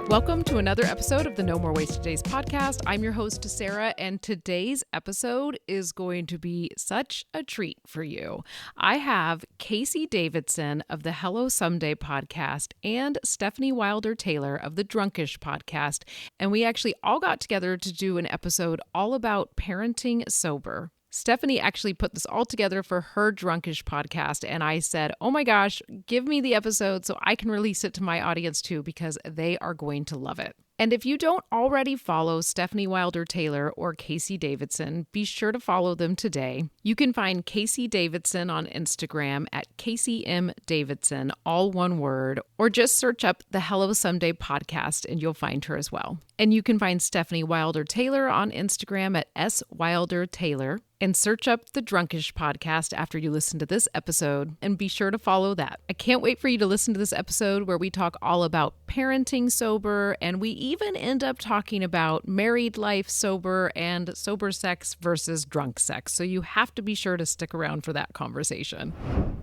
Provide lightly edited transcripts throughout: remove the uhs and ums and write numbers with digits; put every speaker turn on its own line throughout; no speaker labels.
Welcome to another episode of the No More Wasted Days podcast. I'm your host, Sarah, and today's episode is going to be such a treat for you. I have Casey Davidson of the Hello Someday podcast and Stefanie Wilder-Taylor of the Drunkish podcast, and we actually all got together to do an episode all about parenting sober. Stefanie actually put this all together for her Drunkish podcast, and I said, oh my gosh, give me the episode so I can release it to my audience too, because they are going to love it. And if you don't already follow Stefanie Wilder-Taylor or Casey Davidson, be sure to follow them today. You can find Casey Davidson on Instagram at Casey M. Davidson, all one word, or just search up the Hello Someday podcast and you'll find her as well. And you can find Stefanie Wilder-Taylor on Instagram at S. Wilder-Taylor. And search up the Drunkish podcast after you listen to this episode, and be sure to follow that. I can't wait for you to listen to this episode where we talk all about parenting sober, and we even end up talking about married life sober and sober sex versus drunk sex. So you have to be sure to stick around for that conversation.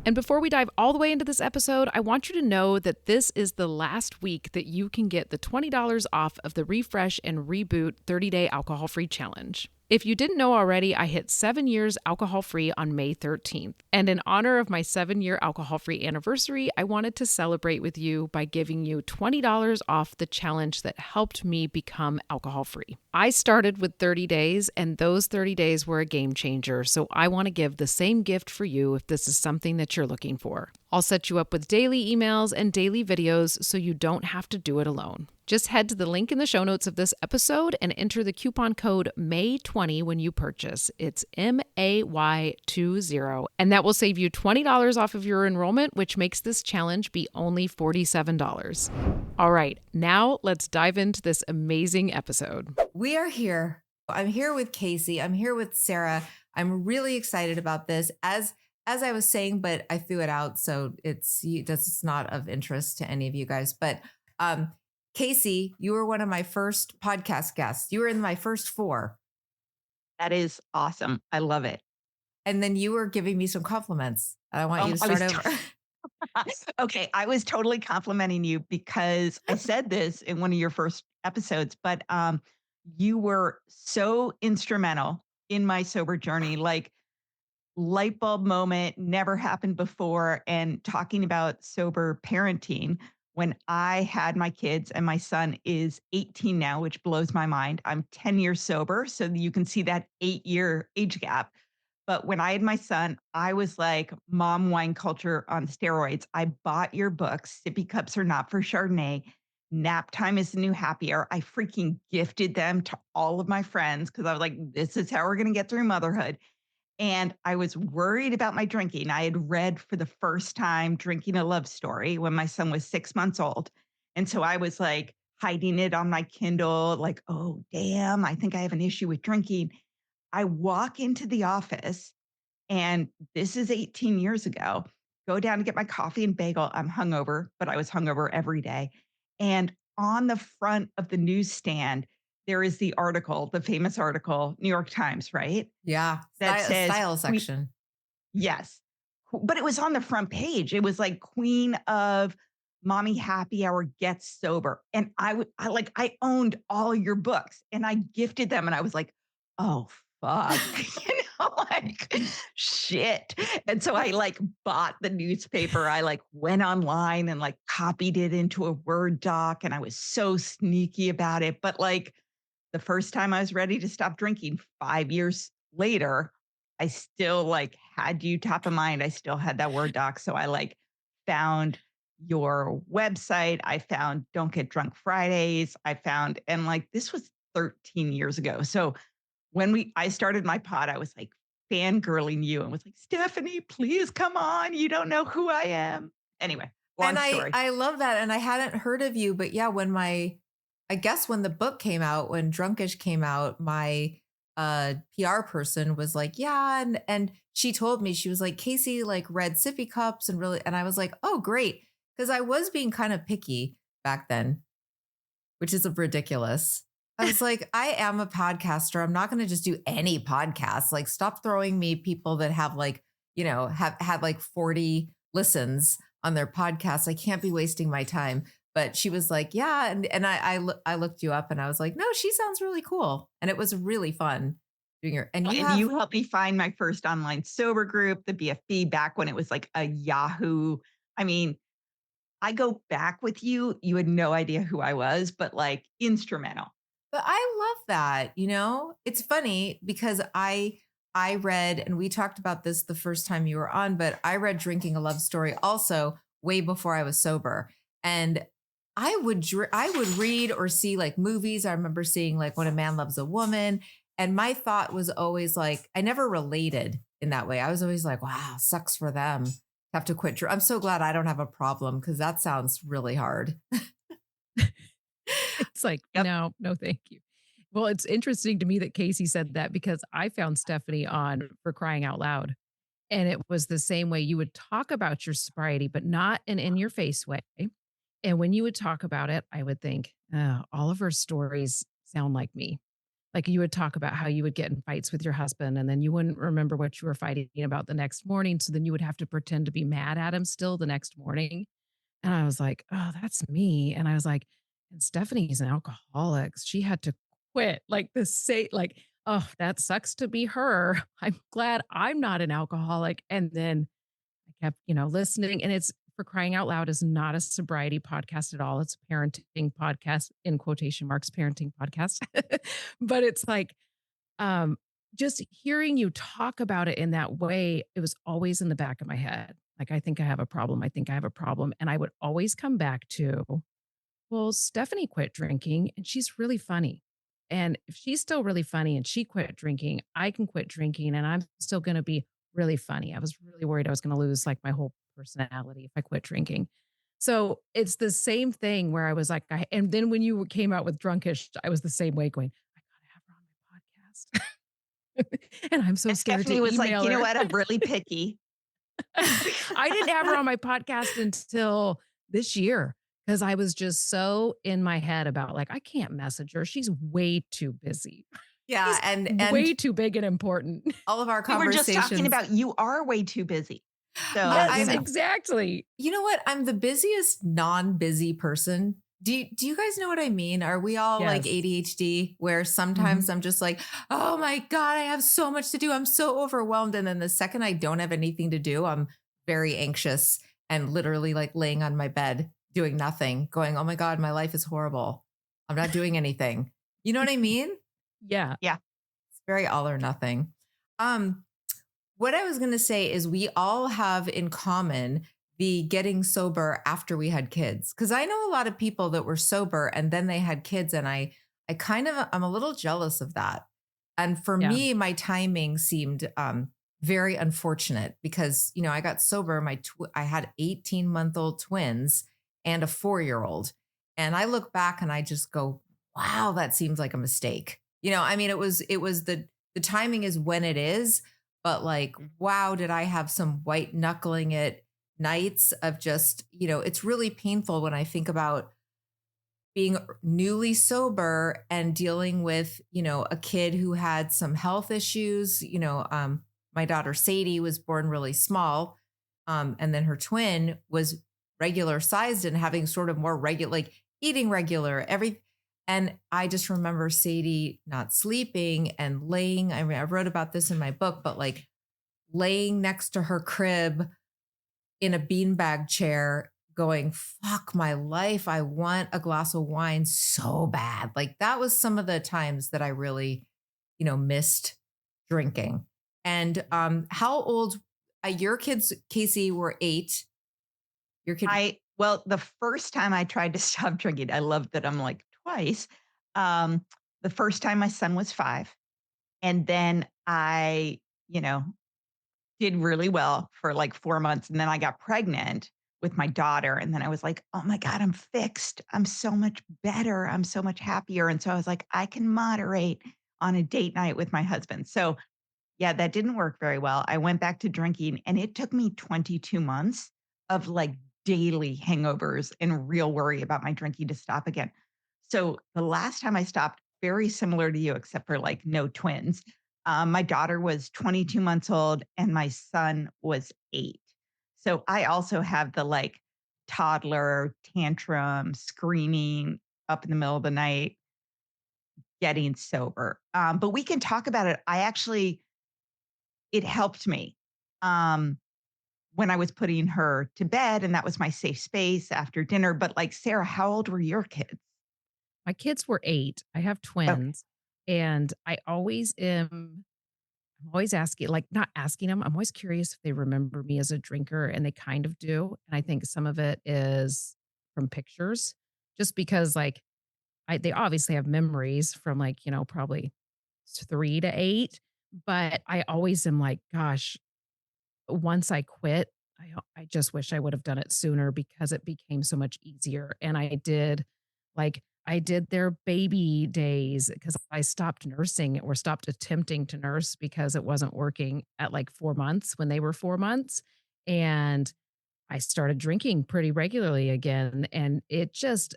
And before we dive all the way into this episode, I want you to know that this is the last week that you can get the $20 off of the Refresh and Reboot 30-Day Alcohol-Free Challenge. If you didn't know already, I hit 7 years alcohol-free on May 13th. And in honor of my 7-year alcohol-free anniversary, I wanted to celebrate with you by giving you $20 off the challenge that helped me become alcohol-free. I started with 30 days, and those 30 days were a game changer. So I want to give the same gift for you if this is something that you're looking for. I'll set you up with daily emails and daily videos so you don't have to do it alone. Just head to the link in the show notes of this episode and enter the coupon code MAY20 when you purchase. It's MAY20, and that will save you $20 off of your enrollment, which makes this challenge be only $47. All right, now let's dive into this amazing episode.
We are here. I'm here with Casey. I'm here with Sarah. I'm really excited about this. As I was saying, but I threw it out, so it's not of interest to any of you guys. But Casey, you were one of my first podcast guests. You were in my first 4.
That is awesome. I love it.
And then you were giving me some compliments. I want you to start over.
Okay, I was totally complimenting you because I said this in one of your first episodes, but you were so instrumental in my sober journey, like light bulb moment, never happened before, and talking about sober parenting. When I had my kids, and my son is 18 now, which blows my mind. I'm 10 years sober, so you can see that 8-year age gap. But when I had my son, I was like mom wine culture on steroids. I bought your books, Sippy Cups Are Not for Chardonnay. Nap Time is the New Happy Hour. I freaking gifted them to all of my friends because I was like, this is how we're going to get through motherhood. And I was worried about my drinking. I had read for the first time Drinking a Love Story when my son was 6 months old. And so I was like hiding it on my Kindle, like, oh, damn, I think I have an issue with drinking. I walk into the office, and this is 18 years ago, go down to get my coffee and bagel. I'm hungover, but I was hungover every day. And on the front of the newsstand, there is the article, the famous article, New York Times, right?
Yeah.
That says
style section.
Yes. But it was on the front page. It was like Queen of Mommy Happy Hour Gets Sober. And I owned all your books and I gifted them. And I was like, oh, fuck, like shit. And so I bought the newspaper. I went online and copied it into a Word doc. And I was so sneaky about it. But the first time I was ready to stop drinking 5 years later, I still had you top of mind. I still had that Word doc. So I found your website. I found Don't Get Drunk Fridays. I found, and this was 13 years ago. So when I started my pod, I was fangirling you and was like, Stefanie, please come on. You don't know who I am. Anyway, long story.
I love that. And I hadn't heard of you, but yeah, when the book came out, when Drunkish came out, my PR person was like, yeah. And she told me, she was like, Casey read Sippy Cups and I was like, oh, great. Because I was being kind of picky back then, which is ridiculous. I was like, I am a podcaster. I'm not going to just do any podcast. Stop throwing me people that have have had 40 listens on their podcast. I can't be wasting my time. But she was like, yeah. And I looked you up and I was like, no, she sounds really cool. And it was really fun doing your, and you
And
have,
you helped me find my first online sober group, the BFB, back when it was like a Yahoo. I mean, I go back with you. You had no idea who I was, but like instrumental.
but I love that, it's funny because I read, and we talked about this the first time you were on, but I read Drinking a Love Story also way before I was sober. And I would read or see like movies. I remember seeing like When a Man Loves a Woman. And my thought was always like, I never related in that way. I was always like, wow, sucks for them. Have to quit. I'm so glad I don't have a problem because that sounds really hard.
It's like,
Yep.
no, thank you. Well, it's interesting to me that Casey said that because I found Stefanie on For Crying Out Loud. And it was the same way you would talk about your sobriety, but not an in your face way. And when you would talk about it, I would think, oh, all of her stories sound like me. Like you would talk about how you would get in fights with your husband and then you wouldn't remember what you were fighting about the next morning. So then you would have to pretend to be mad at him still the next morning. And I was like, oh, that's me. And I was like, and Stephanie's an alcoholic. She had to quit. Like the say, like, oh, that sucks to be her. I'm glad I'm not an alcoholic. And then I kept, listening. And it's For Crying Out Loud is not a sobriety podcast at all. It's a parenting podcast in quotation marks, parenting podcast. But it's like, um, just hearing you talk about it in that way, it was always in the back of my head. Like, I think I have a problem. I think I have a problem. And I would always come back to, well, Stefanie quit drinking and she's really funny. And if she's still really funny and she quit drinking, I can quit drinking and I'm still going to be really funny. I was really worried I was going to lose like my whole personality if I quit drinking. So it's the same thing where I was like, and then when you came out with Drunkish, I was the same way going, I got to have her on my podcast. And I'm so
And
scared
Stephanie
to
was like,
email
you know
her.
what? I'm really picky.
I didn't have her on my podcast until this year because I was just so in my head about like, I can't message her. She's way too busy.
Yeah.
She's
And
way too big and important.
all of our
We were just
conversations.
talking about you are way too busy. So
Yes,
you know.
exactly.
You know what? I'm the busiest non-busy person. Do you guys know what I mean? Are we all like
Yes.
ADHD where sometimes I'm just like, oh my God, I have so much to do. I'm so overwhelmed. And then the second I don't have anything to do, I'm very anxious and literally like laying on my bed doing nothing, going, oh my God, my life is horrible. I'm not doing anything. You know what I mean?
Yeah.
It's very all or nothing. What I was going to say is we all have in common the getting sober after we had kids. Cause I know a lot of people that were sober and then they had kids. And I'm a little jealous of that. And for
Yeah.
me, my timing seemed very unfortunate because, I got sober. I had 18-month-old twins and a 4-year-old. And I look back and I just go, wow, that seems like a mistake. It was the timing is when it is, but like, wow, did I have some white knuckling it nights of just, it's really painful when I think about being newly sober and dealing with, a kid who had some health issues. My daughter Sadie was born really small. And then her twin was regular sized and having sort of more regular, like eating regular, and I just remember Sadie not sleeping and laying. I mean, I wrote about this in my book, but like laying next to her crib in a beanbag chair going, fuck my life. I want a glass of wine so bad. Like that was some of the times that I really, missed drinking. And how old your kids, Casey, were 8. Your kid.
Well, the first time I tried to stop drinking, I love that I'm like twice. The first time my son was 5. And then I, did really well for like 4 months. And then I got pregnant with my daughter. And then I was like, oh my God, I'm fixed. I'm so much better. I'm so much happier. And so I was like, I can moderate on a date night with my husband. So yeah, that didn't work very well. I went back to drinking and it took me 22 months of like daily hangovers and real worry about my drinking to stop again. So the last time I stopped, very similar to you, except for like no twins. My daughter was 22 months old and my son was 8. So I also have the like toddler tantrum, screaming up in the middle of the night, getting sober. But we can talk about it. It helped me um, when I was putting her to bed, and that was my safe space after dinner. But like, Sarah, how old were your kids?
My kids were 8. I have
Okay.
twins, and I'm always asking, like, not asking them. I'm always curious if they remember me as a drinker, and they kind of do. And I think some of it is from pictures, just because, like, they obviously have memories from, like, probably 3 to 8, but I always am like, gosh, once I quit, I just wish I would have done it sooner because it became so much easier, and I did their baby days because I stopped nursing or stopped attempting to nurse because it wasn't working at, like, 4 months when they were 4 months, and I started drinking pretty regularly again, and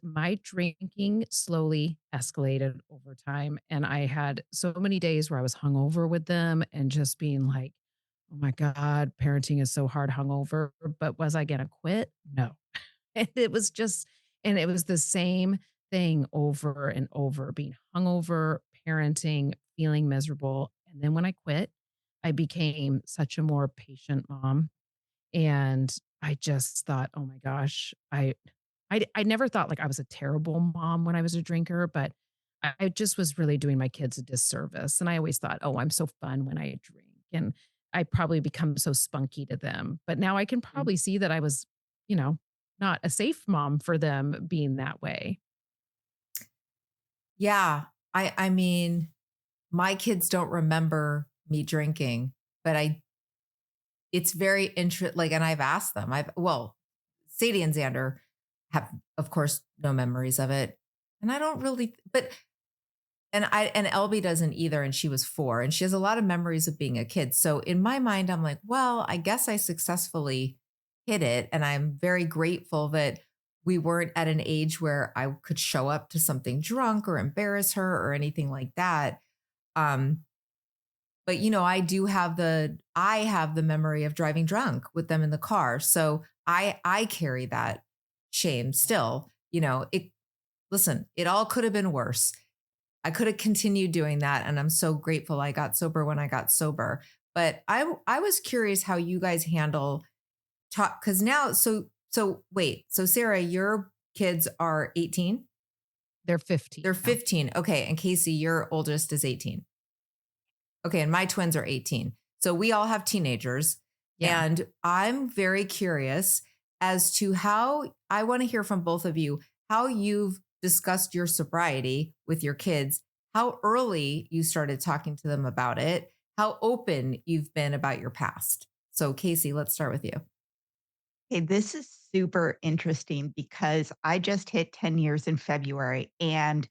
my drinking slowly escalated over time, and I had so many days where I was hungover with them and just being like, "Oh my god, parenting is so hard hungover," but was I gonna quit? No. And it was the same thing over and over, being hungover, parenting, feeling miserable, and then when I quit, I became such a more patient mom, and I just thought, "Oh my gosh." I never thought, like, I was a terrible mom when I was a drinker, but I just was really doing my kids a disservice, and I always thought, "Oh, I'm so fun when I drink," and I probably become so spunky to them, but now I can
Mm.
probably see that I was, you know, not a safe mom for them being that way.
Yeah. I mean, my kids don't remember me drinking, but it's very like, and I've asked them. Sadie and Xander have, of course, no memories of it. And I don't really, but and Elby doesn't either, and she was 4, and she has a lot of memories of being a kid. So in my mind, I'm like, well, I guess I successfully hit it, and I'm very grateful that we weren't at an age where I could show up to something drunk or embarrass her or anything like that. Um, but I have the memory of driving drunk with them in the car. So I carry that shame still. Listen, it all could have been worse. I could have continued doing that, and I'm so grateful I got sober when I got sober. But I was curious how you guys handle talk, because now, so wait, so Sarah, your kids are 18?
They're 15
They're
now.
15. Okay. And Casey, your oldest is 18. Okay. And my twins are 18. So we all have teenagers.
Yeah.
And I'm very curious as to how I want to hear from both of you how you've discussed your sobriety with your kids, how early you started talking to them about it, how open you've been about your past. So, Casey, let's start with you.
Okay, this is super interesting because I just hit 10 years in February, and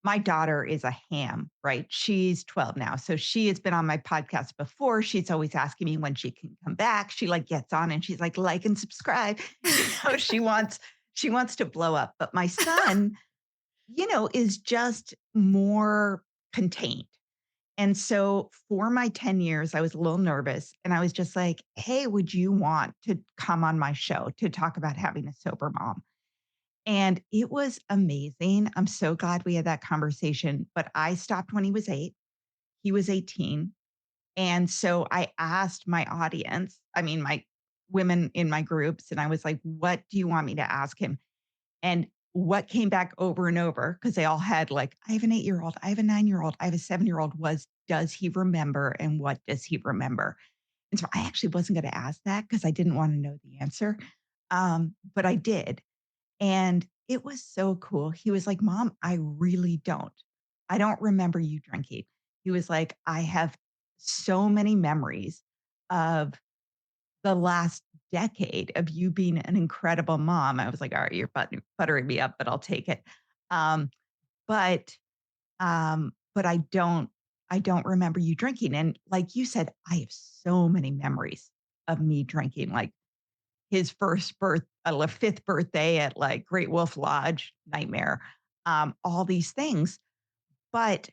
my daughter is a ham, right? She's 12 now. So she has been on my podcast before. She's always asking me when she can come back. She like gets on and she's like and subscribe. She wants to blow up. But my son, is just more contained. And so for my 10 years, I was a little nervous and I was just like, hey, would you want to come on my show to talk about having a sober mom? And it was amazing. I'm so glad we had that conversation. But I stopped when he was 8, he was 18. And so I asked my audience, I mean, my women in my groups, and I was like, what do you want me to ask him? And what came back over and over, because they all had like, I have an 8-year-old, I have a 9-year-old, I have a 7-year-old, was, does he remember? And what does he remember? And so I actually wasn't going to ask that because I didn't want to know the answer. But I did. And it was so cool. He was like, Mom, I really don't. I don't remember you drinking. He was like, I have so many memories of the last decade of you being an incredible mom. I was like, all right, you're buttering me up, but I'll take it. Um, but but I don't remember you drinking. And like you said, I have so many memories of me drinking. Like his fifth birthday at like Great Wolf Lodge, nightmare, all these things. But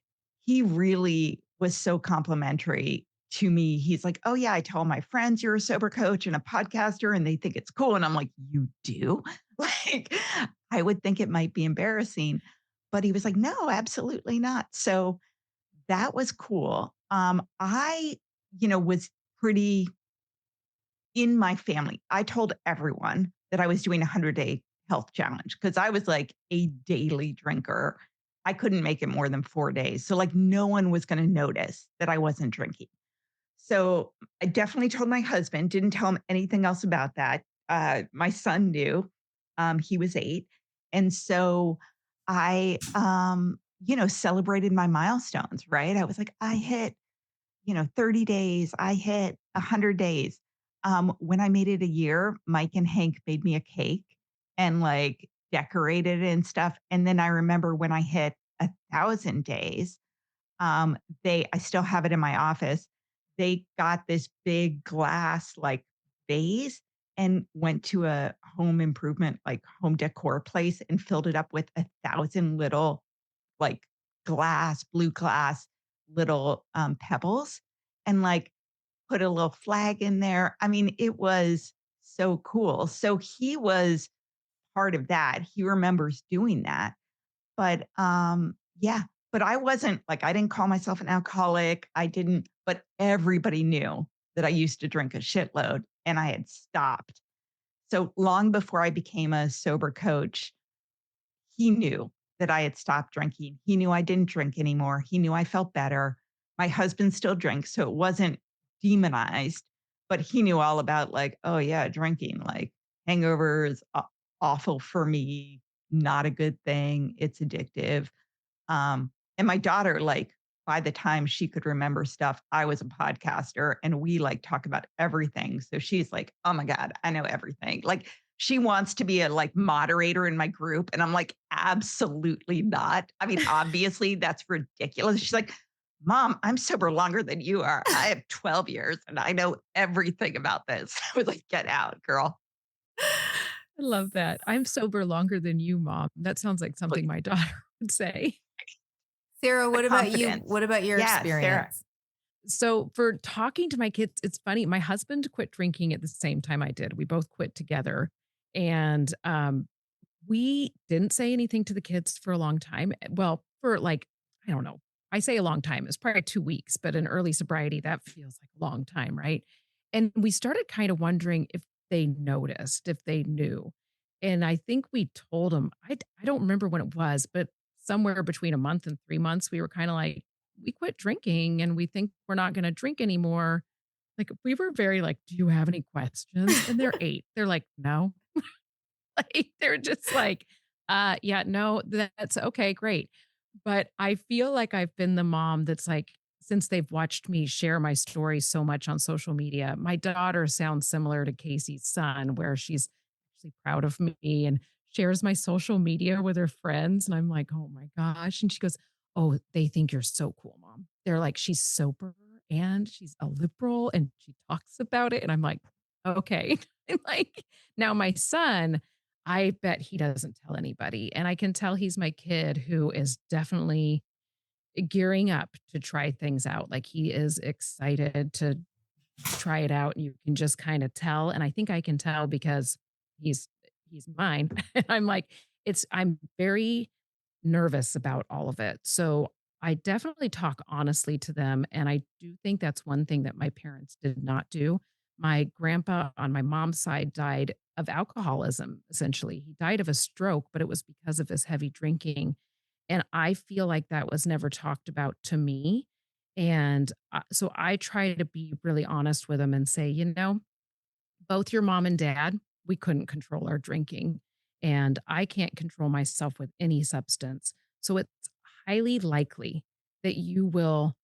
he really was so complimentary. to me, he's like, "Oh, yeah, I tell my friends you're a sober coach and a podcaster, and they think it's cool." And I'm like, "You do?" Like, I would think it might be embarrassing. But he was like, "No, absolutely not." So that was cool. I, was pretty in my family. I told everyone that I was doing a 100-day health challenge because I was like a daily drinker. I couldn't make it more than 4 days. So, like, no one was going to notice that I wasn't drinking. So I definitely told my husband, didn't tell him anything else about that. My son knew, he was 8. And so I, celebrated my milestones, right? I was like, I hit 30 days, I hit 100 days. When I made it a year, Mike and Hank made me a cake and like decorated it and stuff. And then I remember when I hit 1,000 days, I still have it in my office. They got this big glass like vase and went to a home improvement, like home decor place and filled it up with 1,000 little like blue glass little pebbles and like put a little flag in there. I mean, it was so cool. So he was part of that. He remembers doing that. But, yeah, but I wasn't like, I didn't call myself an alcoholic. I didn't, but everybody knew that I used to drink a shitload and I had stopped. So long before I became a sober coach, he knew that I had stopped drinking. He knew I didn't drink anymore. He knew I felt better. My husband still drinks, so it wasn't demonized, but he knew all about like, oh yeah, drinking, like hangovers, awful for me, not a good thing. It's addictive. And my daughter, like, by the time she could remember stuff, I was a podcaster and we like talk about everything. So she's like, oh my God, I know everything. Like she wants to be a like moderator in my group. And I'm like, absolutely not. I mean, obviously that's ridiculous. She's like, Mom, I'm sober longer than you are. I have 12 years and I know everything about this. I was like, get out, girl.
I love that. I'm sober longer than you, Mom. That sounds like something
Like
my daughter would say.
Sarah,
the
what about you?
confidence.
What about your
Yeah, Sarah.
experience?
So for talking to my kids, it's funny. My husband quit drinking at the same time I did. We both quit together. And we didn't say anything to the kids for a long time. Well, for like, I don't know. I say a long time. It's probably 2 weeks, but in early sobriety, that feels like a long time, right? And we started kind of wondering if they noticed, if they knew. And I think we told them, I don't remember when it was, but somewhere between a month and 3 months, we were kind of like, we quit drinking and we think we're not going to drink anymore. Like we were very like, do you have any questions? And they're 8. They're like, no. Like, they're just like, yeah, no, that's okay, great. But I feel like I've been the mom that's like, since they've watched me share my story so much on social media, my daughter sounds similar to Casey's son, where she's actually proud of me and shares my social media with her friends. And I'm like, oh my gosh. And she goes, oh, they think you're so cool, Mom. They're like, she's sober and she's a liberal and she talks about it. And I'm like, okay. And like now my son, I bet he doesn't tell anybody. And I can tell he's my kid who is definitely gearing up to try things out. Like he is excited to try it out and you can just kind of tell. And I think I can tell because he's he's mine. And I'm like, I'm very nervous about all of it. So I definitely talk honestly to them. And I do think that's one thing that my parents did not do. My grandpa on my mom's side died of alcoholism, essentially. He died of a stroke, but it was because of his heavy drinking. And I feel like that was never talked about to me. And so I try to be really honest with him and say, both your mom and dad, we couldn't control our drinking. And I can't control myself with any substance. So it's highly likely that you will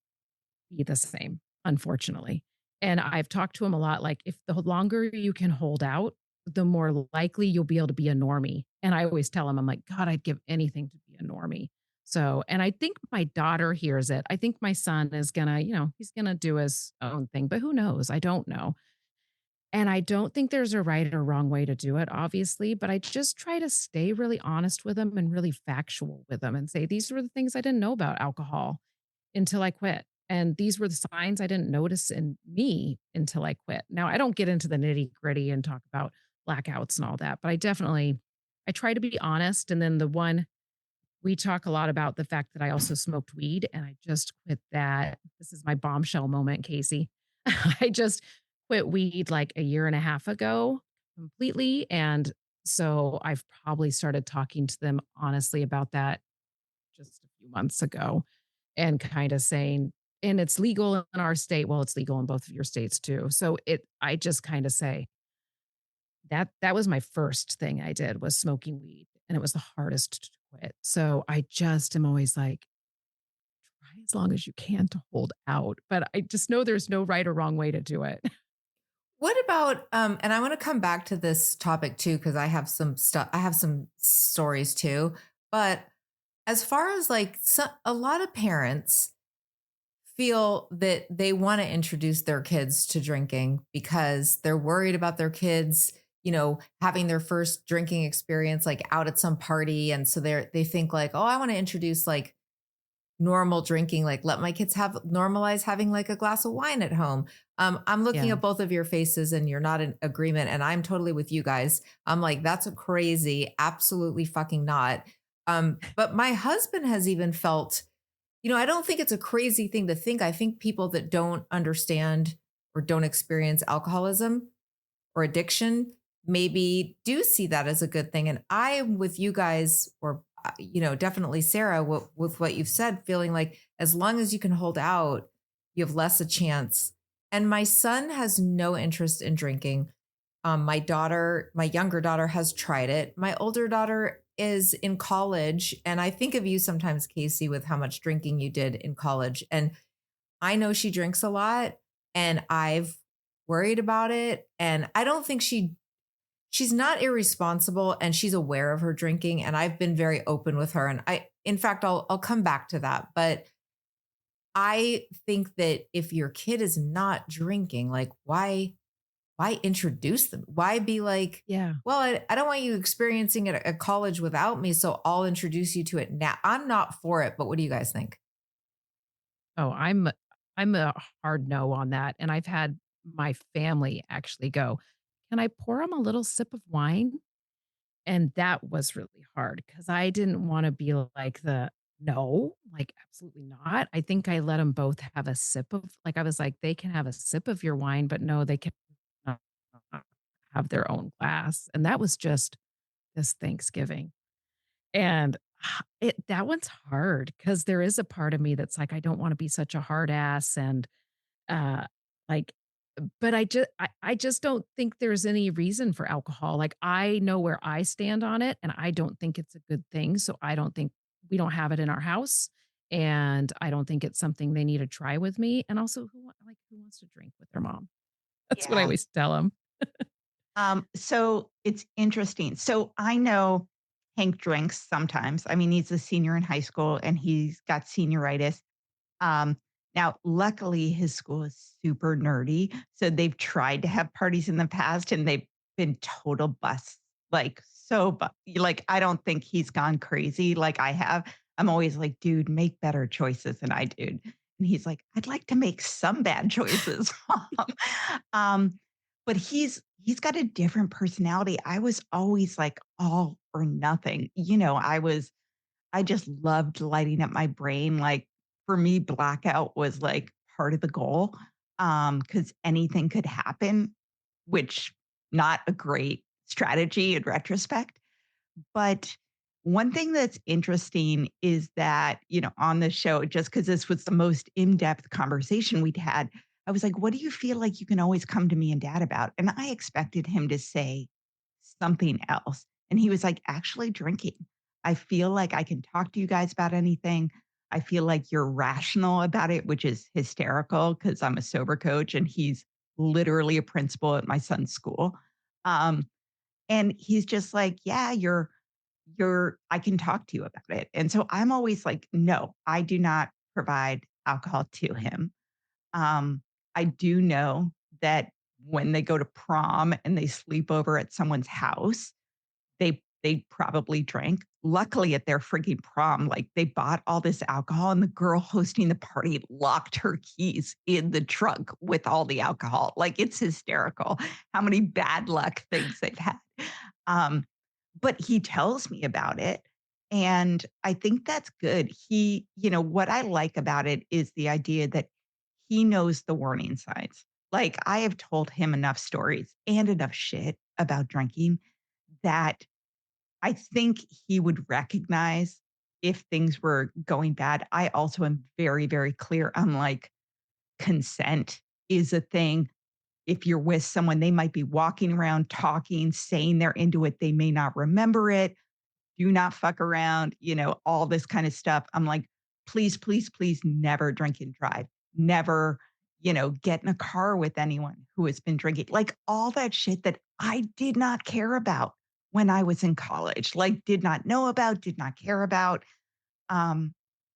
be the same, unfortunately. And I've talked to him a lot like, if the longer you can hold out, the more likely you'll be able to be a normie. And I always tell him, I'm like, God, I'd give anything to be a normie. So, and I think my daughter hears it. I think my son is gonna, he's gonna do his own thing, but who knows? I don't know. And I don't think there's a right or wrong way to do it, obviously, but I just try to stay really honest with them and really factual with them and say, these were the things I didn't know about alcohol until I quit. And these were the signs I didn't notice in me until I quit. Now, I don't get into the nitty-gritty and talk about blackouts and all that, but I try to be honest. And then the one we talk a lot about the fact that I also smoked weed and I just quit that. This is my bombshell moment, Casey. I just quit weed like a year and a half ago completely. And so I've probably started talking to them honestly about that just a few months ago and kind of saying, and it's legal in our state. Well, it's legal in both of your states too. So I just kind of say that was my first thing I did was smoking weed and it was the hardest to quit. So I just am always like, try as long as you can to hold out. But I just know there's no right or wrong way to do it.
What about and I want to come back to this topic too because I have some stuff I have some stories too. But as far as like a lot of parents feel that they want to introduce their kids to drinking because they're worried about their kids, having their first drinking experience like out at some party and so they think like, "Oh, I want to introduce like normal drinking, like let my kids have normalize having like a glass of wine at home." I'm looking
Yeah.
at both of your faces and you're not in agreement. And I'm totally with you guys. I'm like, that's a crazy, absolutely fucking not. But my husband has even felt, I don't think it's a crazy thing to think. I think people that don't understand or don't experience alcoholism or addiction maybe do see that as a good thing. And I am with you guys, or definitely Sarah, with what you've said, feeling like as long as you can hold out, you have less a chance. And my son has no interest in drinking. My younger daughter has tried it. My older daughter is in college, and I think of you sometimes, Casey, with how much drinking you did in college. And I know she drinks a lot, and I've worried about it. And I don't think she's not irresponsible and she's aware of her drinking. And I've been very open with her. And in fact, I'll come back to that. But I think that if your kid is not drinking, like why introduce them? Why be like,
Yeah.
well, I don't want you experiencing it at college without me. So I'll introduce you to it now. I'm not for it, but what do you guys think?
Oh, I'm a hard no on that. And I've had my family actually go, "Can I pour him a little sip of wine?" And that was really hard because I didn't wanna be like "No, like, absolutely not." I think I let them both have a sip of I was like, "They can have a sip of your wine, but no, they cannot have their own glass." And that was just this Thanksgiving. And that one's hard because there is a part of me that's like, I don't wanna be such a hard ass and, uh, like but I just don't think there's any reason for alcohol. Like, I know where I stand on it, and I don't think it's a good thing, so I don't think we don't have it in our house, and I don't think it's something they need to try with me, and also, who wants to drink with their mom? That's what I
Yeah.
always tell them.
So it's interesting. So I know Hank drinks sometimes. I mean, he's a senior in high school and he's got senioritis. Um, Now, luckily, his school is super nerdy. So they've tried to have parties in the past and they've been total busts. Like, like, I don't think he's gone crazy like I have. I'm always like, dude, make better choices than I do. And he's like, I'd like to make some bad choices. um, but he's got a different personality. I was always like all or nothing. I just loved lighting up my brain. Like for me, blackout was like part of the goal. Because anything could happen, which not a great strategy in retrospect. But one thing that's interesting is that, on the show, just because this was the most in-depth conversation we'd had, I was like, what do you feel like you can always come to me and dad about? And I expected him to say something else. And he was like, actually drinking. I feel like I can talk to you guys about anything. I feel like you're rational about it, which is hysterical because I'm a sober coach and he's literally a principal at my son's school. Um, and he's just like, yeah, I can talk to you about it. And so I'm always like, no, I do not provide alcohol to him. Um, I do know that when they go to prom and they sleep over at someone's house, they probably drank. Luckily, at their freaking prom, like they bought all this alcohol, and the girl hosting the party locked her keys in the trunk with all the alcohol. Like it's hysterical how many bad luck things they've had. Um, but he tells me about it. And I think that's good. What I like about it is the idea that he knows the warning signs. Like I have told him enough stories and enough shit about drinking that I think he would recognize if things were going bad. I also am very, very clear on like consent is a thing. If you're with someone, they might be walking around talking, saying they're into it. They may not remember it. Do not fuck around, all this kind of stuff. I'm like, please, please, please never drink and drive. Never, get in a car with anyone who has been drinking. Like all that shit that I did not care about when I was in college, like did not know about, did not care about. Um,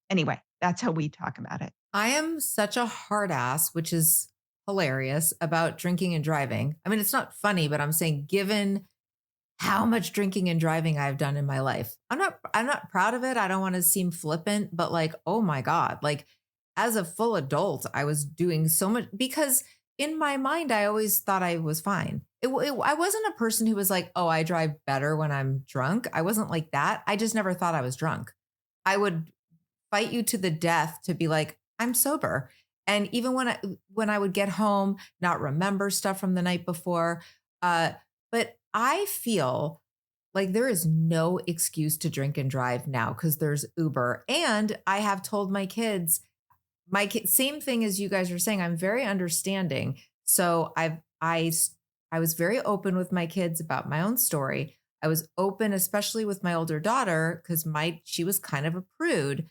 anyway, that's how we talk about it.
I am such a hard ass, which is hilarious about drinking and driving. I mean, it's not funny, but I'm saying given how much drinking and driving I've done in my life. I'm not proud of it. I don't want to seem flippant, but like, oh my God, like as a full adult, I was doing so much because in my mind, I always thought I was fine. I wasn't a person who was like, oh, I drive better when I'm drunk. I wasn't like that. I just never thought I was drunk. I would fight you to the death to be like, I'm sober. And even when I would get home, not remember stuff from the night before, but I feel like there is no excuse to drink and drive now because there's Uber. And I have told my kids, same thing as you guys are saying, I'm very understanding. So I was very open with my kids about my own story. I was open, especially with my older daughter, because she was kind of a prude.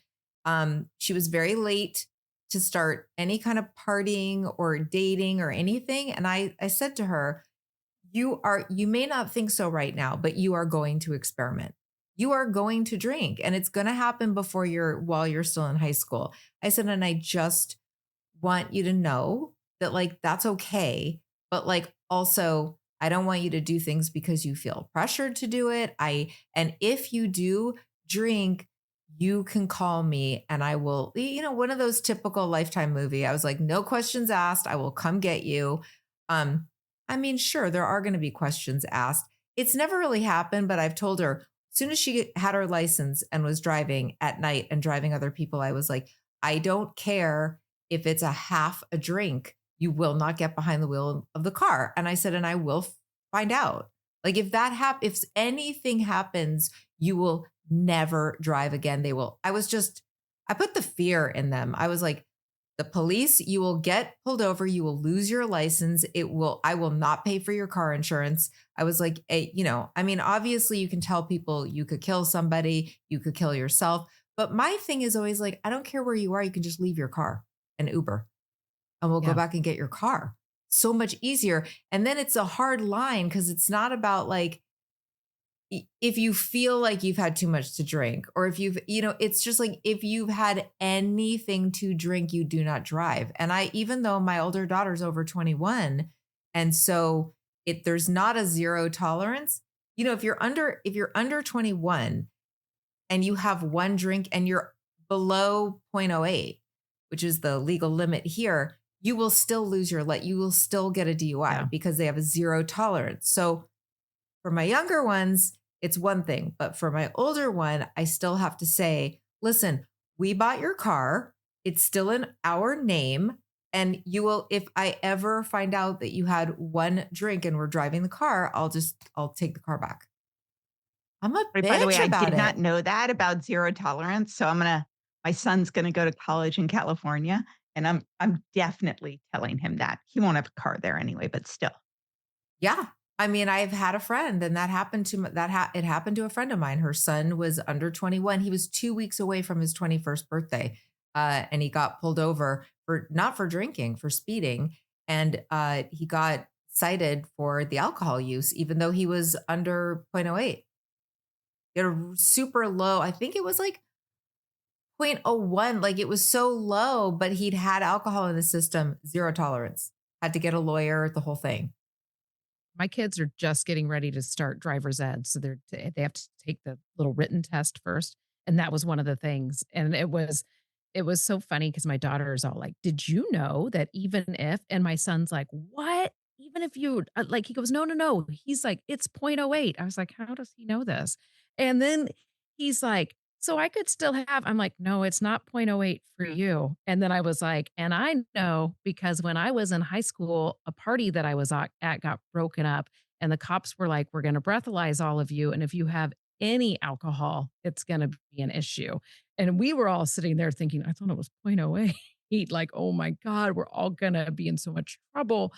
She was very late to start any kind of partying or dating or anything. And I said to her, you may not think so right now, but you are going to experiment. You are going to drink and it's going to happen while you're still in high school. I said, and I just want you to know that like, that's okay. But like, also, I don't want you to do things because you feel pressured to do it. And if you do drink, you can call me and I will, one of those typical Lifetime movie. I was like, no questions asked. I will come get you. I mean, sure, there are going to be questions asked. It's never really happened, but I've told her as soon as she had her license and was driving at night and driving other people, I was like, I don't care if it's a half a drink, you will not get behind the wheel of the car. And I said, and I will find out. Like if if anything happens, you will never drive again. I put the fear in them. I was like, the police, you will get pulled over. You will lose your license. I will not pay for your car insurance. I was like, I mean, obviously you can tell people you could kill somebody, you could kill yourself. But my thing is always like, I don't care where you are. You can just leave your car and Uber and we'll go back and get your car. So much easier. And then it's a hard line because it's not about like, if you feel like you've had too much to drink or if it's just like, if you've had anything to drink, you do not drive. And even though my older daughter's over 21, and so there's not a zero tolerance, if you're under 21 and you have one drink and you're below 0.08, which is the legal limit here, you will still lose you will still get a DUI because they have a zero tolerance. So for my younger ones, it's one thing, but for my older one, I still have to say, listen, we bought your car. It's still in our name. And if I ever find out that you had one drink and we're driving the car, I'll take the car back. I'm a bitch
By the way, I
about
did
it.
not know that about zero tolerance. So my son's going to go to college in California and I'm definitely telling him that. He won't have a car there anyway, but still.
Yeah. I mean, I've had a friend and it happened to a friend of mine. Her son was under 21. He was 2 weeks away from his 21st birthday. And he got pulled over not for drinking, for speeding. And he got cited for the alcohol use, even though he was under 0.08. He had a super low, I think it was like 0.01. Like it was so low, but he'd had alcohol in the system, zero tolerance, had to get a lawyer, the whole thing.
my kids are just getting ready to start driver's ed, so they have to take the little written test first, and that was one of the things, and it was so funny because my daughter is all like, "Did you know that even if," and my son's like, "What? Even if you," like, he goes, "No, no, no." He's like, "It's 0.08." I was like, "How does he know this?" And then he's like, "So I could still have," I'm like, "No, it's not 0.08 for you." And then I was like, "And I know because when I was in high school, a party that I was at got broken up, and the cops were like, 'We're gonna breathalyze all of you, and if you have any alcohol, it's gonna be an issue.'" And we were all sitting there thinking, "I thought it was 0.08." Like, "Oh my god, we're all gonna be in so much trouble."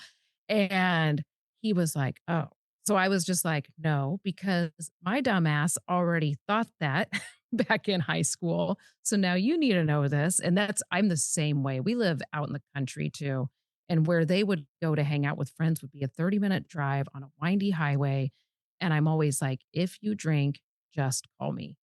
And he was like, "Oh." So I was just like, "No," because my dumbass already thought that back in high school. So now you need to know this. And I'm the same way. We live out in the country too. And where they would go to hang out with friends would be a 30-minute drive on a windy highway. And I'm always like, "If you drink, just call me."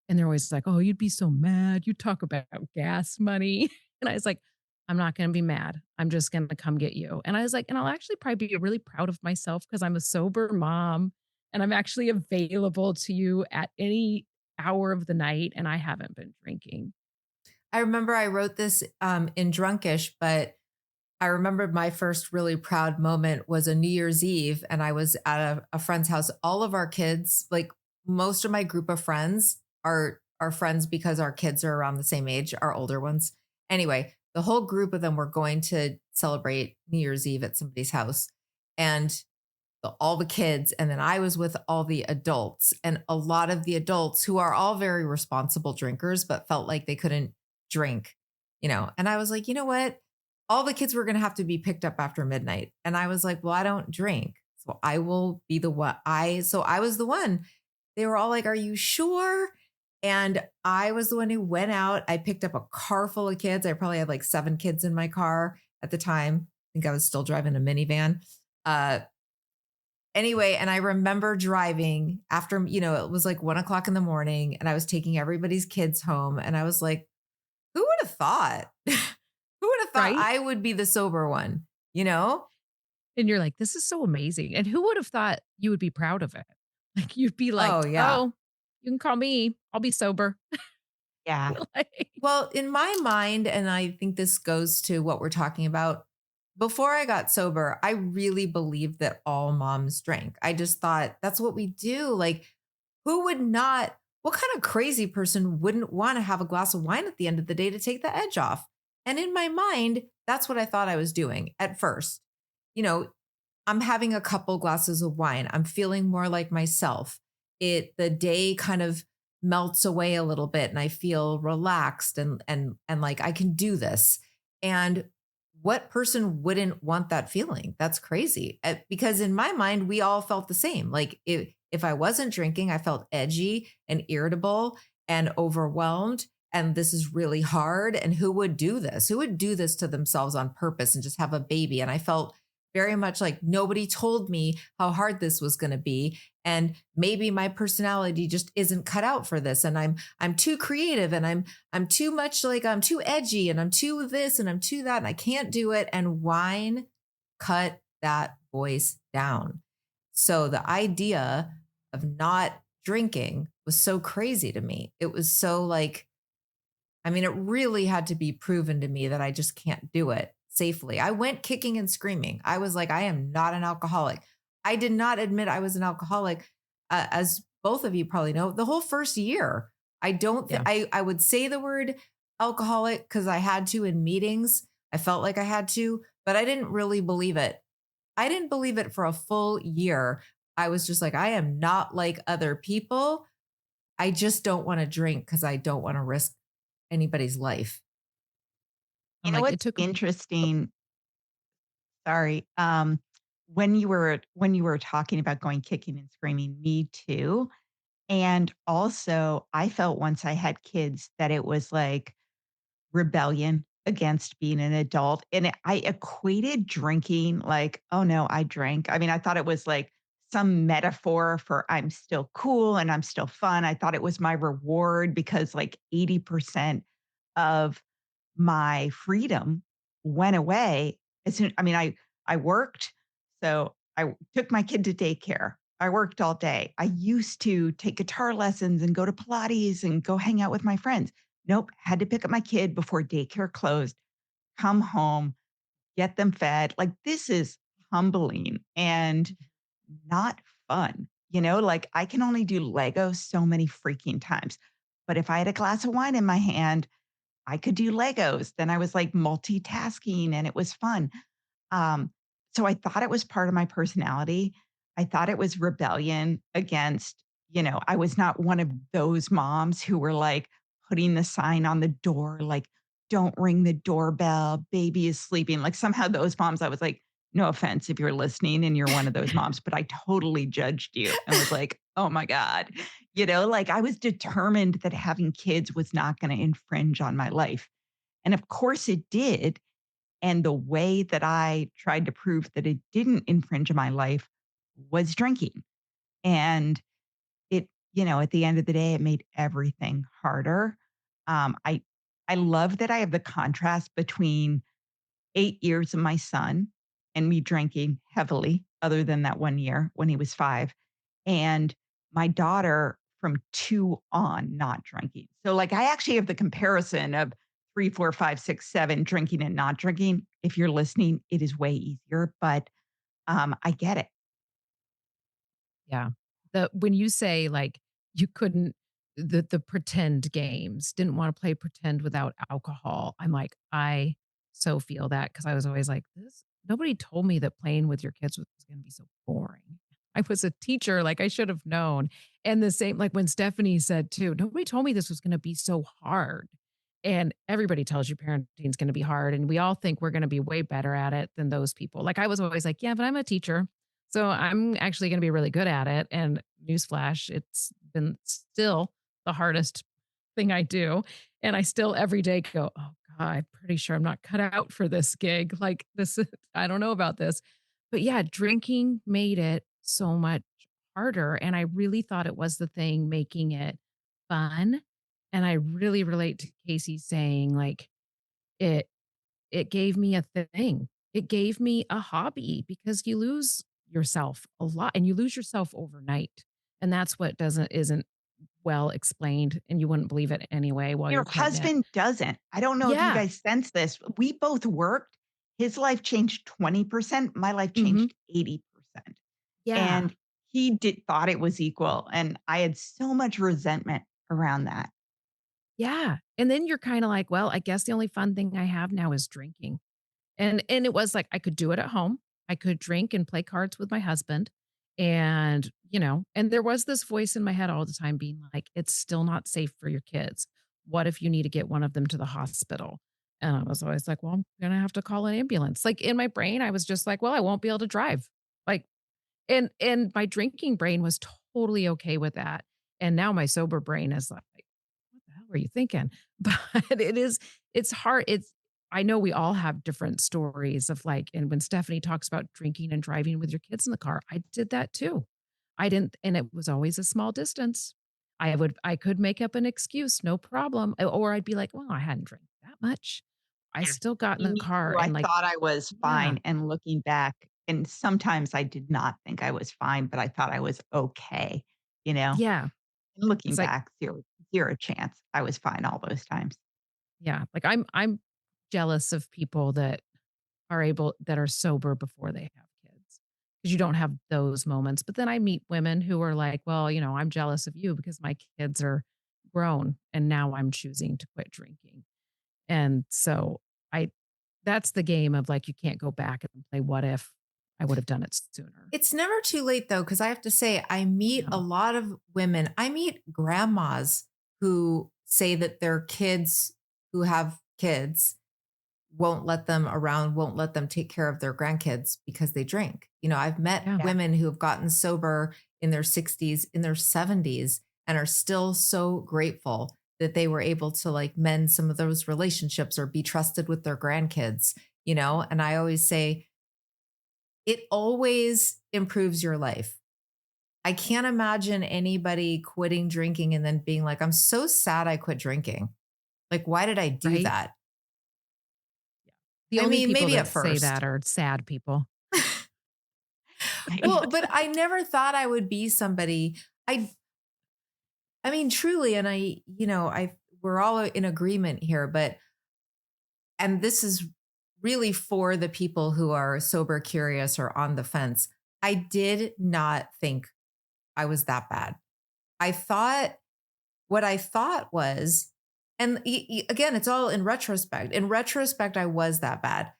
And they're always like, "Oh, you'd be so mad. You talk about gas money." And I was like, "I'm not going to be mad. I'm just going to come get you." And I was like, and I'll actually probably be really proud of myself because I'm a sober mom and I'm actually available to you at any hour of the night. And I haven't been drinking.
I remember I wrote this in Drunkish, but I remembered my first really proud moment was a New Year's Eve, and I was at a friend's house. All of our kids, like most of my group of friends, are friends because our kids are around the same age, our older ones. Anyway, the whole group of them were going to celebrate New Year's Eve at somebody's house, and all the kids, and then I was with all the adults, and a lot of the adults who are all very responsible drinkers, but felt like they couldn't drink, And I was like, you know what? All the kids were going to have to be picked up after midnight. And I was like, well, I don't drink. So I will be the one. So I was the one. They were all like, are you sure? And I was the one who went out. I picked up a car full of kids. I probably had like 7 kids in my car at the time. I think I was still driving a minivan. Uh, Anyway, and I remember driving after, it was like 1 o'clock in the morning and I was taking everybody's kids home. And I was like, who would have thought? Who would have thought
Right.
I would be the sober one, you know?
And you're like, "This is so amazing." And who would have thought you would be proud of it? Like, you'd be
Oh,
like,
yeah.
"Oh, you can call me. I'll be sober."
Yeah.
Like,
Well, in my mind, and I think this goes to what we're talking about, before I got sober, I really believed that all moms drank. I just thought that's what we do. Like, who would not, what kind of crazy person wouldn't want to have a glass of wine at the end of the day to take the edge off? And in my mind, that's what I thought I was doing at first. You know, I'm having a couple glasses of wine. I'm feeling more like myself. The day kind of melts away a little bit and I feel relaxed and like I can do this. And what person wouldn't want that feeling? That's crazy. Because in my mind we all felt the same. Like if I wasn't drinking, I felt edgy and irritable and overwhelmed and this is really hard and who would do this? Who would do this to themselves on purpose and just have a baby? And I felt very much like nobody told me how hard this was going to be and maybe my personality just isn't cut out for this and I'm too creative and I'm too much like I'm too edgy and I'm too this and I'm too that and I can't do it and wine cut that voice down. So the idea of not drinking was so crazy to me. It was so like I mean, it really had to be proven to me that I just can't do it safely. I went kicking and screaming. I was like, I am not an alcoholic. I did not admit I was an alcoholic, as both of you probably know. The whole first year, I don't.
yeah.
I would say the word alcoholic because I had to in meetings. I felt like I had to, but I didn't really believe it. I didn't believe it for a full year. I was just like, I am not like other people. I just don't want to drink because I don't want to risk anybody's life.
You
I'm
know
like, it
what's
took
interesting? Sorry. When you were talking about going kicking and screaming, me too. And also, I felt once I had kids that it was like rebellion against being an adult. And I equated drinking like, oh no, I drank. I mean, I thought it was like some metaphor for I'm still cool and I'm still fun. I thought it was my reward because like 80% of my freedom went away. As soon, I mean, I worked, so I took my kid to daycare. I worked all day. I used to take guitar lessons and go to Pilates and go hang out with my friends. Nope, had to pick up my kid before daycare closed, come home, get them fed. Like, this is humbling and not fun. Like, I can only do Legos so many freaking times. But if I had a glass of wine in my hand, I could do Legos. Then I was like multitasking and it was fun. Um, so I thought it was part of my personality. I thought it was rebellion against, I was not one of those moms who were like putting the sign on the door, like, don't ring the doorbell, baby is sleeping. Like, somehow those moms, I was like, no offense if you're listening and you're one of those moms, but I totally judged you and was like, oh my God. Like, I was determined that having kids was not going to infringe on my life. And of course it did. And the way that I tried to prove that it didn't infringe on my life was drinking. And at the end of the day, it made everything harder. I love that I have the contrast between 8 years of my son and me drinking heavily, other than that 1 year when he was 5, and my daughter from 2 on not drinking. So, like, I actually have the comparison of 3, 4, 5, 6, 7 drinking and not drinking. If you're listening, it is way easier, but, I get it.
Yeah. When you say, like, you couldn't the pretend games, didn't wanna play pretend without alcohol, I'm like, I so feel that because I was always like, "This nobody told me that playing with your kids was gonna be so boring." I was a teacher, like, I should have known. And the same like, when Stefanie said too, "Nobody told me this was gonna be so hard." And everybody tells you parenting is gonna be hard, and we all think we're gonna be way better at it than those people. Like, I was always like, "Yeah, but I'm a teacher. So I'm actually gonna be really good at it." And newsflash, it's been still the hardest thing I do. And I still every day go, "Oh god, I'm pretty sure I'm not cut out for this gig. Like this is I don't know about this." But yeah, drinking made it so much harder. And I really thought it was the thing making it fun. And I really relate to Casey saying, like, it it gave me a thing. It gave me a hobby because you lose yourself a lot and you lose yourself overnight. And that's what isn't well explained, and you wouldn't believe it anyway while
Your
you're pregnant.
husband doesn't. I don't know if you
Yeah.
guys sense this. We both worked. His life changed 20%, my life
Mhm.
changed 80%.
Yeah.
And he did thought it was equal, and I had so much resentment around that.
Yeah. And then you're kinda like, "Well, I guess the only fun thing I have now is drinking." And it was like I could do it at home. I could drink and play cards with my husband. And, and there was this voice in my head all the time being like, it's still not safe for your kids. What if you need to get one of them to the hospital? And I was always like, well, I'm going to have to call an ambulance. Like in my brain, I was just like, well, I won't be able to drive. Like, and my drinking brain was totally okay with that. And now my sober brain is like, what the hell were you thinking? But it's hard. I know we all have different stories of like, and when Stephanie talks about drinking and driving with your kids in the car, I did that too. I didn't, and it was always a small distance. I could make up an excuse, no problem. Or I'd be like, well, I hadn't drank that much. I
Yeah.
still got in the
Me
car
too. I
and like,
thought I was
yeah,
fine, and looking back, and sometimes I did not think I was fine, but I thought I was okay, you know?
yeah.
And looking
It's like,
back, 0 chance I was fine all those times.
yeah, like I'm jealous of people that are sober before they have kids, because you don't have those moments. But then I meet women who are like, "Well, I'm jealous of you because my kids are grown and now I'm choosing to quit drinking." And so I that's the game of like you can't go back and play what if I would have done it sooner.
It's never too late though, because I have to say, I meet a
No.
lot of women. I meet grandmas who say that their kids who have kids won't let them around, won't let them take care of their grandkids because they drink. I've met
Yeah.
Yeah.
women who have gotten sober in their 60s, in their 70s, and are still so grateful that they were able to like mend some of those relationships or be trusted with their grandkids. And I always say, it always improves your life. I can't imagine anybody quitting drinking and then being like, I'm so sad I quit drinking. Like, why did I do
Right?
that?
The
I
only
mean,
people
maybe at
that say
first.
that are sad people.
Well,
Right.
but I never thought I would be somebody. I I mean, truly, and we're all in agreement here, but and this is really for the people who are sober curious or on the fence. I did not think I was that bad. I thought what I thought was, and again, it's all in retrospect. In retrospect, I was that bad.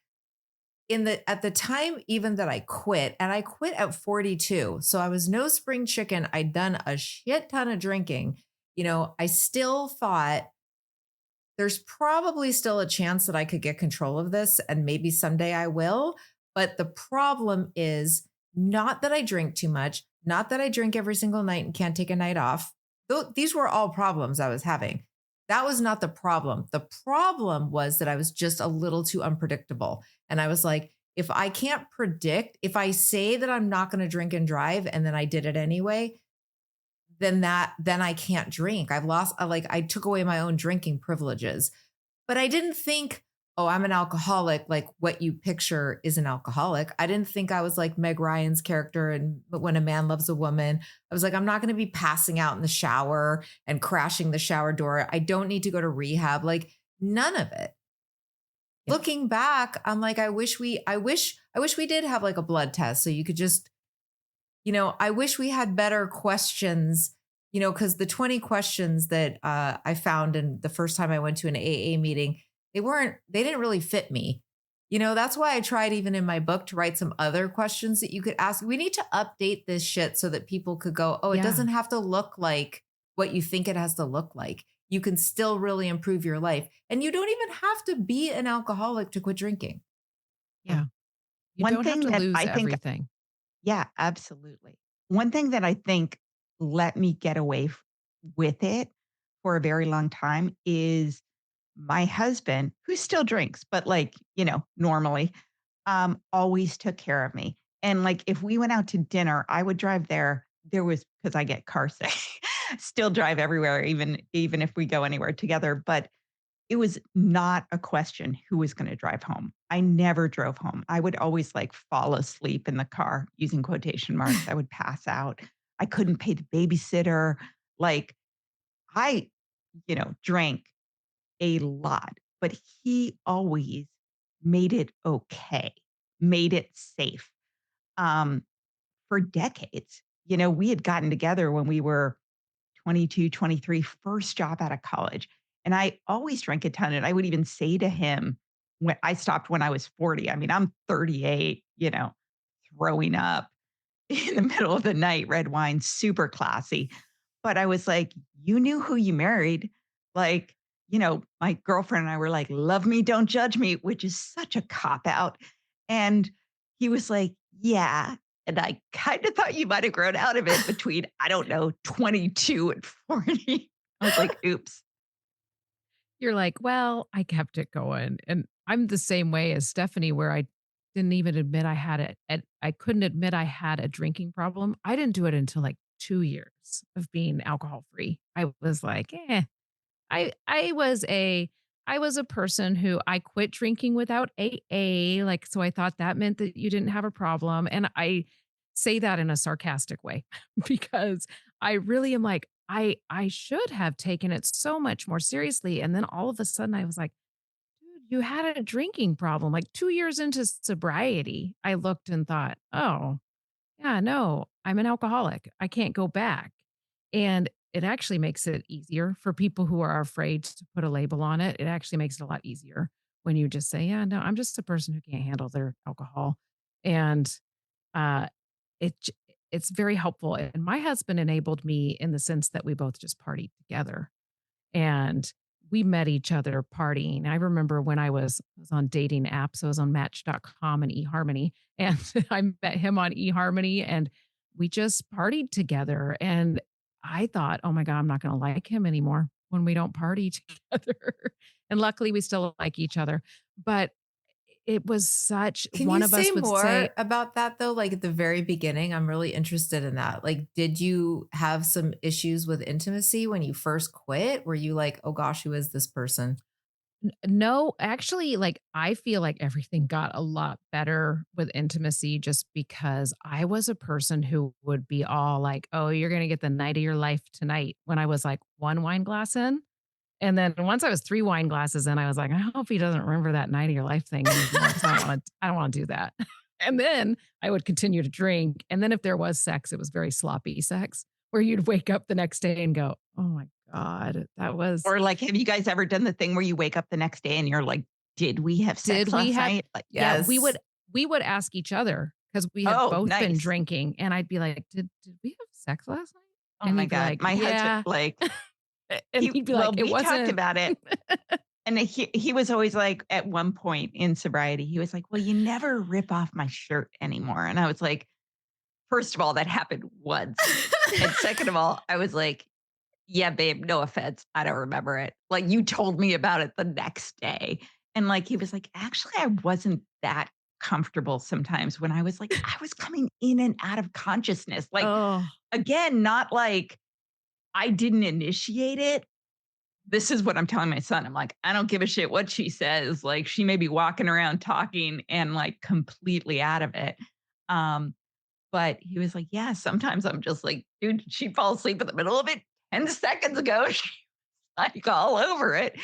At the time, even that I quit, and I quit at 42. So I was no spring chicken. I'd done a shit ton of drinking. I still thought there's probably still a chance that I could get control of this, and maybe someday I will. But the problem is not that I drink too much, not that I drink every single night and can't take a night off. These were all problems I was having. That was not the problem. The problem was that I was just a little too unpredictable. And I was like, if I can't predict, if I say that I'm not going to drink and drive and then I did it anyway, then I can't drink. I took away my own drinking privileges. But I didn't think, oh, I'm an alcoholic, like what you picture is an alcoholic. I didn't think I was like Meg Ryan's character and When a Man Loves a Woman. I was like, I'm not going to be passing out in the shower and crashing the shower door. I don't need to go to rehab. Like none of it.
Yeah.
Looking back, I'm like, I wish we did have like a blood test so you could just, I wish we had better questions, because the 20 questions that I found in the first time I went to an AA meeting, they didn't really fit me. That's why I tried even in my book to write some other questions that you could ask. We need to update this shit so that people could go, oh, it
Yeah.
doesn't have to look like what you think it has to look like. You can still really improve your life. And you don't even have to be an alcoholic to quit drinking.
Yeah. You
One
don't have
thing
to
that
lose
I think
everything.
Yeah, absolutely. One thing that I think let me get away with it for a very long time is my husband, who still drinks, but like, normally, always took care of me. And like, if we went out to dinner, I would drive there. There was, because I get car sick, still drive everywhere, even if we go anywhere together. But it was not a question who was gonna drive home. I never drove home. I would always, like, fall asleep in the car, using quotation marks. I would pass out. I couldn't pay the babysitter. Like, I, drank a lot, but he always made it okay, made it safe, um, for decades. We had gotten together when we were 22, 23, first job out of college. And I always drank a ton. And I would even say to him, when I stopped when I was 40, I mean, I'm 38, throwing up in the middle of the night, red wine, super classy. But I was like, you knew who you married. Like, my girlfriend and I were like, love me, don't judge me, which is such a cop out. And he was like, yeah. And I kind of thought you might have grown out of it between, I don't know, 22 and 40. I was like, oops.
You're like, well, I kept it going. And I'm the same way as Stephanie, where I didn't even admit I had it. And I couldn't admit I had a drinking problem. I didn't do it until like 2 years of being alcohol free. I was like, I was a person who I quit drinking without AA, like, so I thought that meant that you didn't have a problem, and I say that in a sarcastic way because I really am like, I should have taken it so much more seriously, and then all of a sudden I was like, "Dude, you had a drinking problem." Like 2 years into sobriety, I looked and thought, "Oh, yeah, no, I'm an alcoholic. I can't go back." And it actually makes it easier for people who are afraid to put a label on it. It actually makes it a lot easier when you just say, yeah, no, I'm just a person who can't handle their alcohol. And uh, it's very helpful. And my husband enabled me in the sense that we both just partied together. And we met each other partying. I remember when I was on dating apps, I was on Match.com and eHarmony, and I met him on eHarmony, and we just partied together. And I thought, oh my God, I'm not going to like him anymore when we don't party together. And luckily, we still like each other. But it was such,
Can
one
you
of
say
us would say,
more about that though? Like at the very beginning, I'm really interested in that. Like, did you have some issues with intimacy when you first quit? Were you like, oh gosh, who is this person?
No, actually, like, I feel like everything got a lot better with intimacy just because I was a person who would be all like, "Oh, you're gonna get the night of your life tonight," when I was, like, 1 wine glass in, and then once I was 3 wine glasses in, I was like, "I hope he doesn't remember that night of your life thing anymore because I don't wanna do that." And then I would continue to drink, and then if there was sex, it was very sloppy sex, where you'd wake up the next day and go, "Oh my god, that was."
Or like, have you guys ever done the thing where you wake up the next day and you're like, "Did we have
Did
sex
we
last
have
night?" Like,
Yeah,
Yes.
we would ask each other because we had
"Oh,
both been
nice.
drinking, and I'd be like, "Did we have sex last night?"
Oh
And
my
he'd be
god."
like,
My husband,
"Yeah."
like,
And he'd be like, "It
we talked
wasn't."
about it, and he was always like, at one point in sobriety, he was like, "Well, you never rip off my shirt anymore." And I was like, first of all, that happened once. And second of all, I was like, "Yeah, babe, no offense. I don't remember it. Like, you told me about it the next day." And like, he was like, "Actually, I wasn't that comfortable sometimes when I was like, I was coming in and out of consciousness." Like,
Oh,
again, not like I didn't initiate it. This is what I'm telling my son. I'm like, "I don't give a shit what she says." Like, she may be walking around talking and like completely out of it. Um, but he was like, "Yeah, sometimes I'm just like, dude, she'd fall asleep in the middle of it 10 seconds ago." She was like all over it.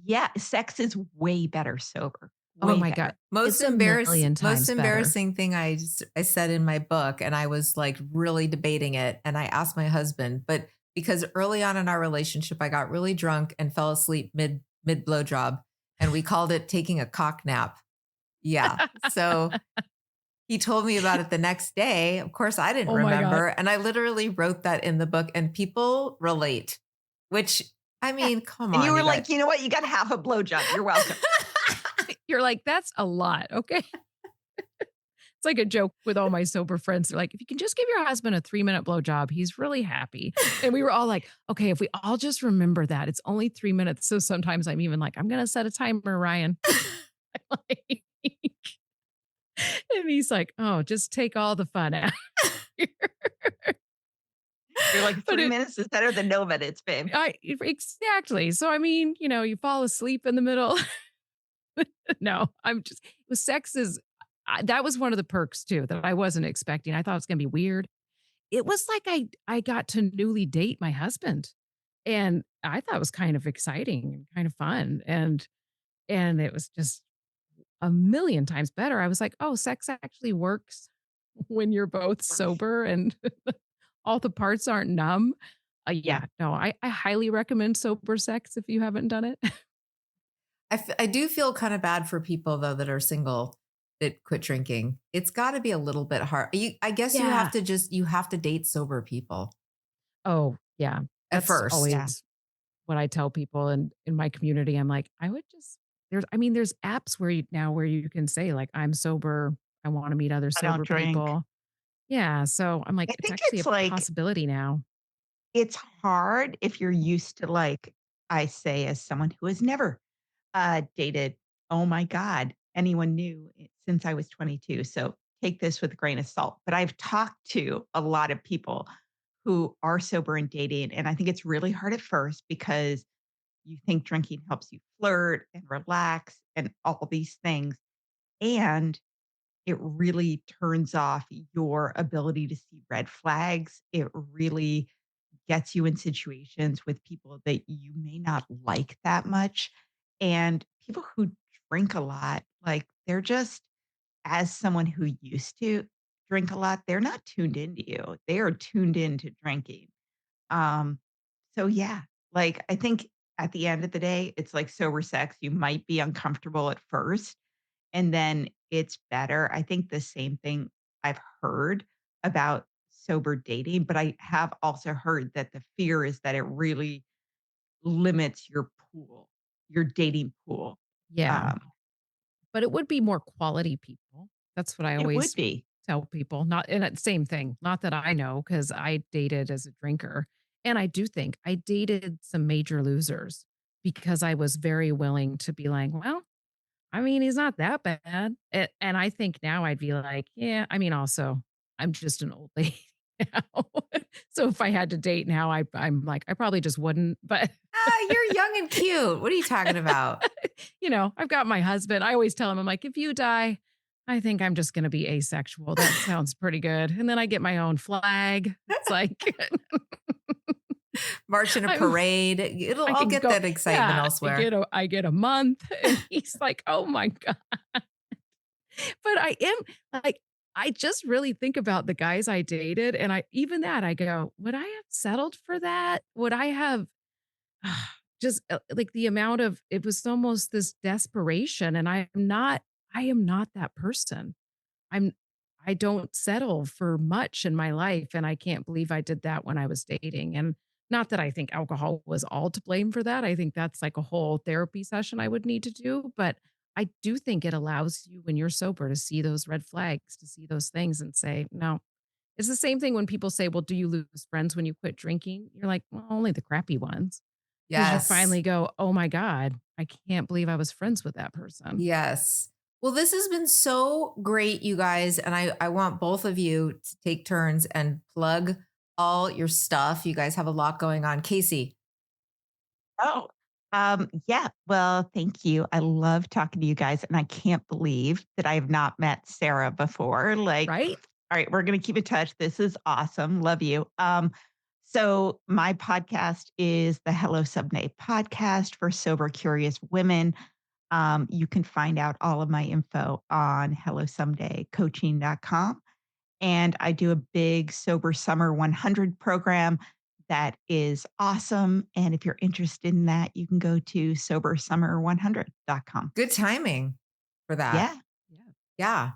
Yeah, sex is way better sober,
oh
way
my god.
better.
It's a million
Most
times better.
embarrassing thing I said in my book, and I was like really debating it, and I asked my husband, but because early on in our relationship, I got really drunk and fell asleep mid blowjob, and we called it taking a cock nap. Yeah. So he told me about it the next day. Of course, I didn't
Oh my god.
remember, and I literally wrote that in the book, and people relate, which I
Yeah.
mean, come
And you
on,
were
you guys.
like, "You know what? You got half a blowjob. You're welcome."
You're like, "That's a lot, okay?" It's like a joke with all my sober friends. They're like, "If you can just give your husband a 3-minute blowjob, he's really happy." And we were all like, "Okay, if we all just remember that, it's only 3 minutes." So sometimes I'm even like, "I'm gonna set a timer, Ryan." Like, and he's like, "Oh, just take all the fun out." Here."
You're like,
But
3 minutes is better than no minutes, babe."
exactly. So I mean, you fall asleep in the middle. No, I'm just with sex is that was one of the perks too that I wasn't expecting. I thought it was gonna be weird. It was like I got to newly date my husband, and I thought it was kind of exciting and kind of fun, and it was just a million times better. I was like, "Oh, sex actually works when you're both sober and all the parts aren't numb."
Yeah.
Yeah, no, I highly recommend sober sex if you haven't done it.
I do feel kind of bad for people though that are single that quit drinking. It's got to be a little bit hard. I guess
Yeah.
you have to date sober people
Oh, yeah.
at
That's
first.
Yeah.
always what I tell people in my community. I'm like, I would just there's apps where you can say like, "I'm sober. I wanna meet other
I don't
sober
drink.
people." Yeah, so I'm like,
I
it's
think
actually a
it's like
possibility now.
it's hard if you're used to, like, I say as someone who has never, dated, oh my god, anyone new since I was 22, so take this with a grain of salt, but I've talked to a lot of people who are sober and dating, and I think it's really hard at first because you think drinking helps you flirt and relax and all these things, and it really turns off your ability to see red flags. It really gets you in situations with people that you may not like that much. And people who drink a lot, like they're just, as someone who used to drink a lot, they're not tuned into you. They are tuned into drinking. Um, so yeah, like I think at the end of the day, it's like sober sex. You might be uncomfortable at first, and then it's better. I think the same thing I've heard about sober dating, but I have also heard that the fear is that it really limits your pool, your dating pool.
Yeah,
Um,
but it would be more quality people. That's what I
it would
always
be.
tell people. Not and it's same thing, not that I know because I dated as a drinker, and I do think I dated some major losers because I was very willing to be like, "Well, I mean, he's not that bad." And I think now I'd be like, yeah, I mean, also, I'm just an old lady now. So if I had to date now, I'm like, I probably just wouldn't, but
You're young and cute. What are you talking about?
I've got my husband. I always tell him, I'm like, if you die, I think I'm just going to be asexual. That sounds pretty good. And then I get my own flag. It's like,
March in a parade. I'll get that excitement elsewhere.
I get a month. And he's like, oh my God. But I am like, I just really think about the guys I dated. And I go, would I have settled for that? Would I have just like the amount of, it was almost this desperation. And I am not that person. I don't settle for much in my life. And I can't believe I did that when I was dating. And not that I think alcohol was all to blame for that. I think that's like a whole therapy session I would need to do. But I do think it allows you when you're sober to see those red flags, to see those things and say, no. It's the same thing when people say, well, do you lose friends when you quit drinking? You're like, well, only the crappy ones. Because you finally go, oh my God, I can't believe I was friends with that person.
Yes. Well, this has been so great, you guys. And I want both of you to take turns and plug all your stuff. You guys have a lot going on. Casey.
Oh, yeah. Well, thank you. I love talking to you guys. And I can't believe that I have not met Sarah before. Like,
right?
All right, we're going to keep in touch. This is awesome. Love you. So my podcast is the Hello Someday podcast for sober, curious women. You can find out all of my info on hellosomedaycoaching.com. And I do a big Sober Summer 100 program that is awesome. And if you're interested in that, you can go to sobersummer100.com.
Good timing for that.
Yeah.
Yeah.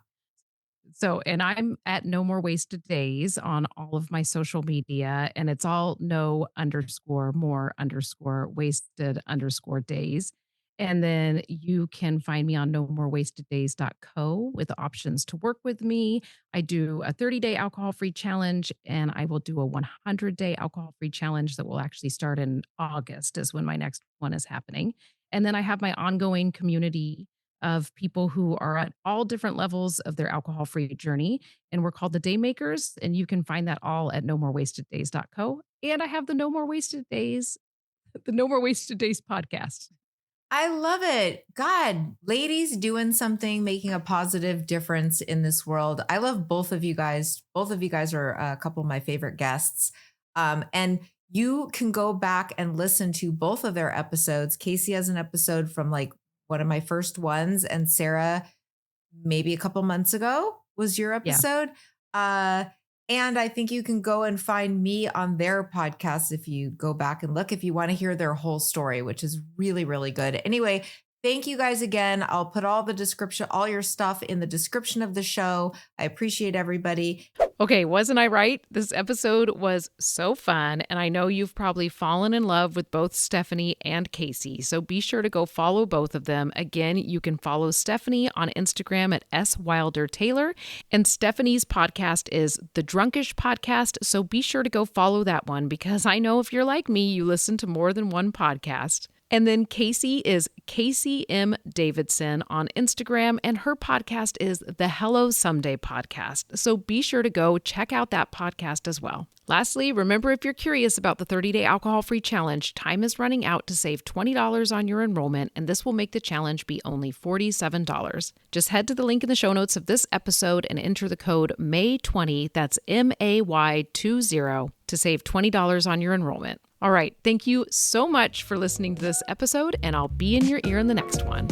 So, and I'm at No More Wasted Days on all of my social media, and it's all no_more_wasted_days. And then you can find me on nomorewasteddays.co with options to work with me. I do a 30-day alcohol-free challenge, and I will do a 100-day alcohol-free challenge that will actually start in August is when my next one is happening. And then I have my ongoing community of people who are at all different levels of their alcohol-free journey. And we're called the Daymakers. And you can find that all at nomorewasteddays.co. And I have the No More Wasted Days podcast.
I love it. God, ladies doing something, making a positive difference in this world. I love both of you guys. Both of you guys are a couple of my favorite guests. And you can go back and listen to both of their episodes. Casey has an episode from like one of my first ones, and Sarah, maybe a couple months ago, was your episode. Yeah. And I think you can go and find me on their podcast if you go back and look, if you want to hear their whole story, which is really, really good. Anyway, thank you guys again. I'll put all your stuff in the description of the show. I appreciate everybody.
Okay, wasn't I right? This episode was so fun, and I know you've probably fallen in love with both Stefanie and Casey, so be sure to go follow both of them. Again, you can follow Stefanie on Instagram at swildertaylor, and Stefanie's podcast is The Drunkish Podcast, so be sure to go follow that one, because I know if you're like me, you listen to more than one podcast. And then Casey is Casey M. Davidson on Instagram, and her podcast is the Hello Someday podcast. So be sure to go check out that podcast as well. Lastly, remember, if you're curious about the 30-day alcohol-free challenge, time is running out to save $20 on your enrollment, and this will make the challenge be only $47. Just head to the link in the show notes of this episode and enter the code MAY20, that's MAY20, to save $20 on your enrollment. All right, thank you so much for listening to this episode, and I'll be in your ear in the next one.